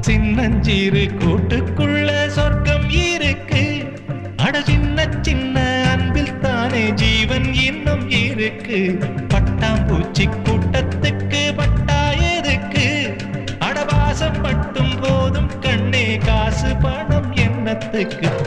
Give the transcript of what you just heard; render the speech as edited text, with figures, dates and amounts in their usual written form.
சின்னஞ்சிறு கூட்டுக்குள்ள சொர்க்கம் இருக்கு. அட சின்ன சின்ன அன்பில் தானே ஜீவன் இன்னும் இருக்கு. பட்டாம்பூச்சி கூட்டத்துக்கு பட்டா எதுக்கு? அடவாசம் மட்டும் போதும் கண்ணே, காசு பணம் என்னத்துக்கு?